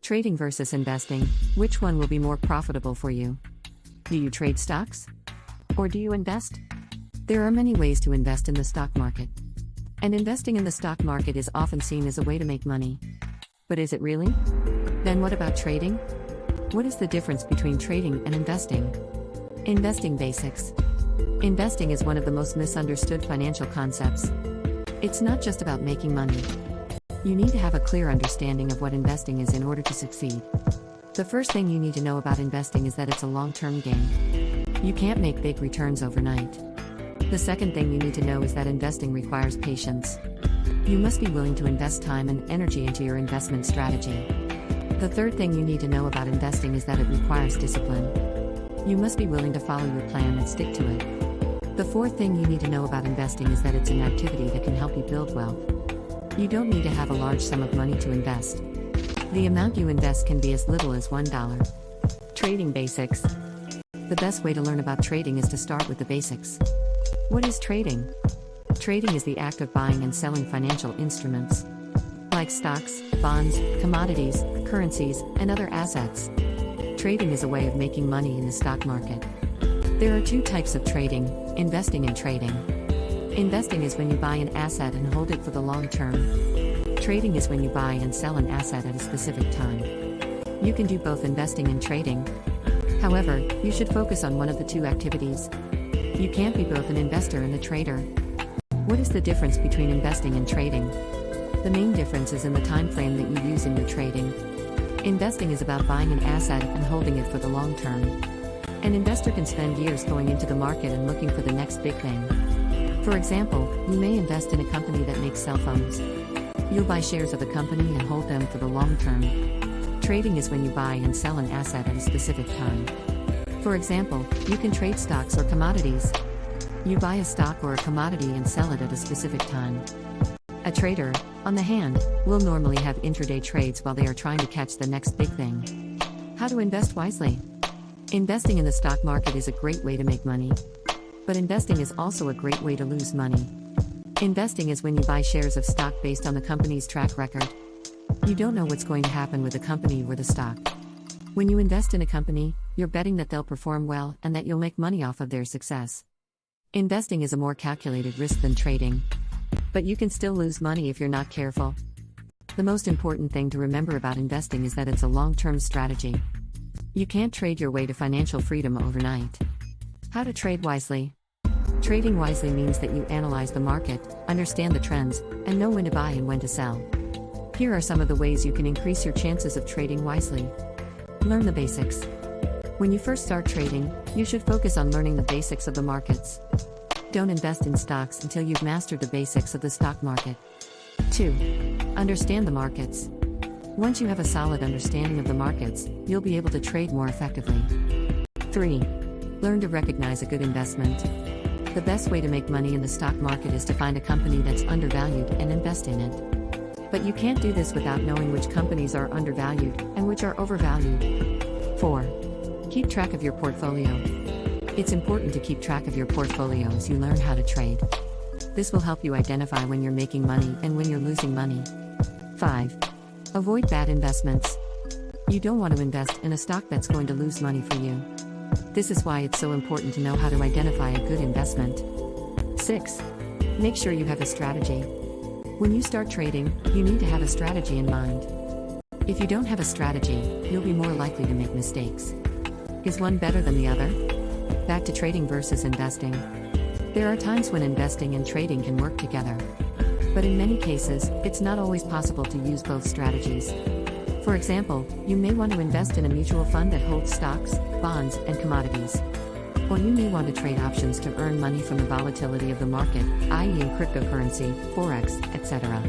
Trading versus investing, which one will be more profitable for you? Do you trade stocks? Or do you invest? There are many ways to invest in the stock market. And investing in the stock market is often seen as a way to make money. But is it really? Then what about trading? What is the difference between trading and investing? Investing basics. Investing is one of the most misunderstood financial concepts. It's not just about making money. You need to have a clear understanding of what investing is in order to succeed. The first thing you need to know about investing is that it's a long-term game. You can't make big returns overnight. The second thing you need to know is that investing requires patience. You must be willing to invest time and energy into your investment strategy. The third thing you need to know about investing is that it requires discipline. You must be willing to follow your plan and stick to it. The fourth thing you need to know about investing is that it's an activity that can help you build wealth. You don't need to have a large sum of money to invest. The amount you invest can be as little as $1. Trading basics. The best way to learn about trading is to start with the basics. What is trading? Trading is the act of buying and selling financial instruments, like stocks, bonds, commodities, currencies, and other assets. Trading is a way of making money in the stock market. There are two types of trading: investing and trading. Investing is when you buy an asset and hold it for the long term. Trading is when you buy and sell an asset at a specific time. You can do both investing and trading. However, you should focus on one of the two activities. You can't be both an investor and a trader. What is the difference between investing and trading? The main difference is in the time frame that you use in your trading. Investing is about buying an asset and holding it for the long term. An investor can spend years going into the market and looking for the next big thing. For example, you may invest in a company that makes cell phones. You'll buy shares of the company and hold them for the long term. Trading is when you buy and sell an asset at a specific time. For example, you can trade stocks or commodities. You buy a stock or a commodity and sell it at a specific time. A trader, on the hand, will normally have intraday trades while they are trying to catch the next big thing. How to invest wisely? Investing in the stock market is a great way to make money. But investing is also a great way to lose money. Investing is when you buy shares of stock based on the company's track record. You don't know what's going to happen with the company or the stock. When you invest in a company, you're betting that they'll perform well and that you'll make money off of their success. Investing is a more calculated risk than trading. But you can still lose money if you're not careful. The most important thing to remember about investing is that it's a long-term strategy. You can't trade your way to financial freedom overnight. How to trade wisely? Trading wisely means that you analyze the market, understand the trends, and know when to buy and when to sell. Here are some of the ways you can increase your chances of trading wisely. Learn the basics. When you first start trading, you should focus on learning the basics of the markets. Don't invest in stocks until you've mastered the basics of the stock market. 2. Understand the markets. Once you have a solid understanding of the markets, you'll be able to trade more effectively. 3. Learn to recognize a good investment. The best way to make money in the stock market is to find a company that's undervalued and invest in it. But you can't do this without knowing which companies are undervalued and which are overvalued. 4. Keep track of your portfolio. It's important to keep track of your portfolio as you learn how to trade. This will help you identify when you're making money and when you're losing money. 5. Avoid bad investments. You don't want to invest in a stock that's going to lose money for you. This is why it's so important to know how to identify a good investment. 6. Make sure you have a strategy. When you start trading, you need to have a strategy in mind. If you don't have a strategy, you'll be more likely to make mistakes. Is one better than the other? Back to trading versus investing. There are times when investing and trading can work together. But in many cases, it's not always possible to use both strategies. For example, you may want to invest in a mutual fund that holds stocks, bonds, and commodities. Or you may want to trade options to earn money from the volatility of the market, i.e. in cryptocurrency, forex, etc.